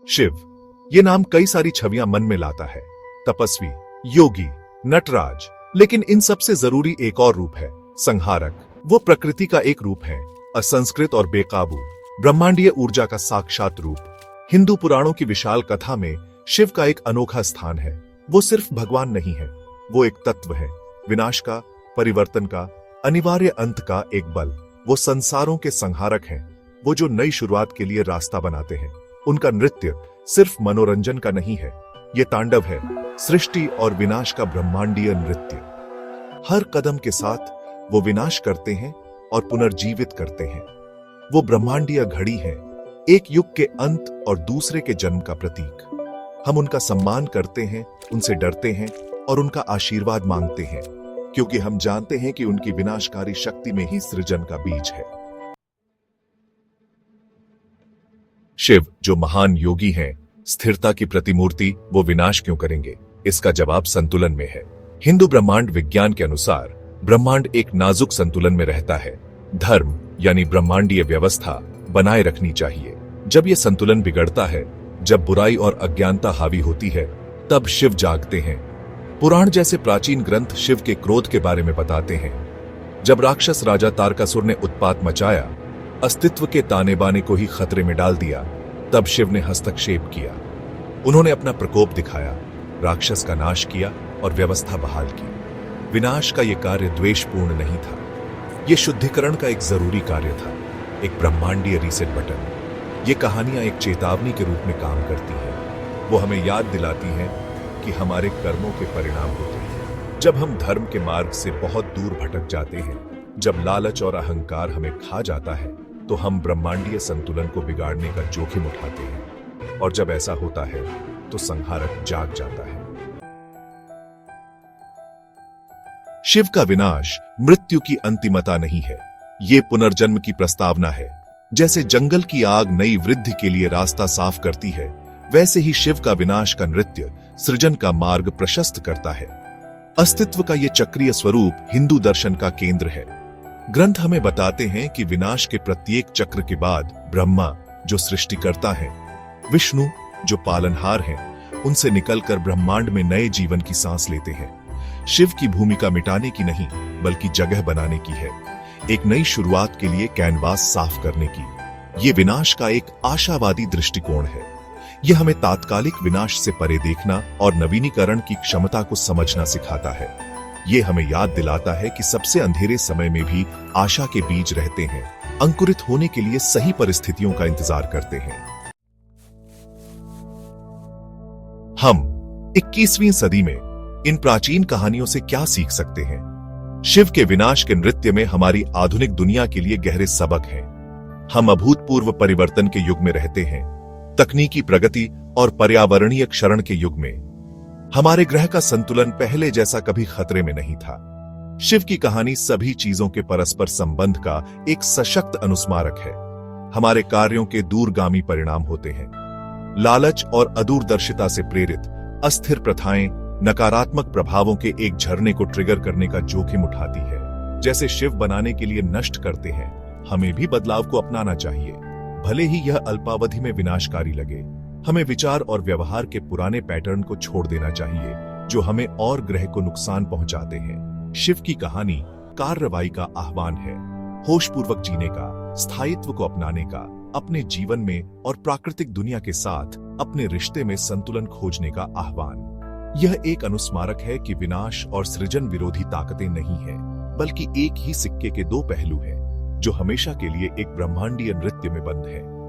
शिव, ये नाम कई सारी छवियां मन में लाता है। तपस्वी, योगी, नटराज, लेकिन इन सबसे जरूरी एक और रूप है, संहारक। वो प्रकृति का एक रूप है, असंस्कृत और बेकाबू, ब्रह्मांडीय ऊर्जा का साक्षात रूप। हिंदू पुराणों की विशाल कथा में शिव का एक अनोखा स्थान है। वो सिर्फ भगवान नहीं है, वो एक तत्व है, विनाश का, परिवर्तन का, अनिवार्य अंत का एक बल। वो संसारों के संहारक हैं, वो जो नई शुरुआत के लिए रास्ता बनाते हैं। उनका नृत्य सिर्फ मनोरंजन का नहीं है, ये तांडव है, सृष्टि और विनाश का ब्रह्मांडीय नृत्य। हर कदम के साथ वो विनाश करते हैं और पुनर्जीवित करते हैं। वो ब्रह्मांडीय घड़ी है, एक युग के अंत और दूसरे के जन्म का प्रतीक। हम उनका सम्मान करते हैं, उनसे डरते हैं और उनका आशीर्वाद मांगते हैं, क्योंकि हम जानते हैं कि उनकी विनाशकारी शक्ति में ही सृजन का बीज है। शिव, जो महान योगी हैं, स्थिरता की प्रतिमूर्ति, वो विनाश क्यों करेंगे? इसका जवाब संतुलन में है। हिंदू ब्रह्मांड विज्ञान के अनुसार ब्रह्मांड एक नाजुक संतुलन में रहता है। धर्म यानी ब्रह्मांडीय व्यवस्था बनाए रखनी चाहिए। जब यह संतुलन बिगड़ता है, जब बुराई और अज्ञानता हावी होती है, तब शिव जागते हैं। पुराण जैसे प्राचीन ग्रंथ शिव के क्रोध के बारे में बताते हैं। जब राक्षस राजा तारकासुर ने उत्पात मचाया, अस्तित्व के ताने बाने को ही खतरे में डाल दिया, तब शिव ने हस्तक्षेप किया। उन्होंने अपना प्रकोप दिखाया, राक्षस का नाश किया और व्यवस्था बहाल की। विनाश का यह कार्य द्वेषपूर्ण नहीं था, यह शुद्धिकरण का एक जरूरी कार्य था, एक ब्रह्मांडीय रीसेट बटन। ये कहानियां एक चेतावनी के रूप में काम करती हैं। वो हमें याद दिलाती हैं कि हमारे कर्मों के परिणाम होते हैं। जब हम धर्म के मार्ग से बहुत दूर भटक जाते हैं, जब लालच और अहंकार हमें खा जाता है, तो हम ब्रह्मांडीय संतुलन को बिगाड़ने का जोखिम उठाते हैं। और जब ऐसा होता है, तो संहारक जाग जाता है। शिव का विनाश मृत्यु की अंतिमता नहीं है, ये पुनर्जन्म की प्रस्तावना है। जैसे जंगल की आग नई वृद्धि के लिए रास्ता साफ करती है, वैसे ही शिव का विनाश का नृत्य सृजन का मार्ग प्रशस्त करता है। अस्तित्व का यह चक्रीय स्वरूप हिंदू दर्शन का केंद्र है। ग्रंथ हमें बताते हैं कि विनाश के प्रत्येक चक्र के बाद ब्रह्मा, जो सृष्टिकर्ता है, विष्णु, जो पालनहार हैं, उनसे निकलकर ब्रह्मांड में नए जीवन की सांस लेते हैं। शिव की भूमिका मिटाने की नहीं, बल्कि जगह बनाने की है, एक नई शुरुआत के लिए कैनवास साफ करने की। ये विनाश का एक आशावादी दृष्टिकोण है। यह हमें तात्कालिक विनाश से परे देखना और नवीनीकरण की क्षमता को समझना सिखाता है। यह हमें याद दिलाता है कि सबसे अंधेरे समय में भी आशा के बीज रहते हैं, अंकुरित होने के लिए सही परिस्थितियों का इंतजार करते हैं। हम 21वीं सदी में इन प्राचीन कहानियों से क्या सीख सकते हैं? शिव के विनाश के नृत्य में हमारी आधुनिक दुनिया के लिए गहरे सबक हैं। हम अभूतपूर्व परिवर्तन के युग में रहते हैं, तकनीकी प्रगति और पर्यावरणीय क्षरण के युग में। हमारे ग्रह का संतुलन पहले जैसा कभी खतरे में नहीं था। शिव की कहानी सभी चीजों के परस्पर संबंध का एक सशक्त अनुस्मारक है। हमारे कार्यों के दूरगामी परिणाम होते हैं। लालच और अदूरदर्शिता से प्रेरित अस्थिर प्रथाएं नकारात्मक प्रभावों के एक झरने को ट्रिगर करने का जोखिम उठाती है। जैसे शिव बनाने के लिए नष्ट करते हैं, हमें भी बदलाव को अपनाना चाहिए, भले ही यह अल्पावधि में विनाशकारी लगे। हमें विचार और व्यवहार के पुराने पैटर्न को छोड़ देना चाहिए, जो हमें और ग्रह को नुकसान पहुंचाते हैं। शिव की कहानी कार्रवाई का आह्वान है, होशपूर्वक जीने का, स्थायित्व को अपनाने का, अपने जीवन में और प्राकृतिक दुनिया के साथ अपने रिश्ते में संतुलन खोजने का आह्वान। यह एक अनुस्मारक है कि विनाश और सृजन विरोधी ताकतें नहीं हैं, बल्कि एक ही सिक्के के दो पहलू हैं, जो हमेशा के लिए एक ब्रह्मांडीय नृत्य में बंद है।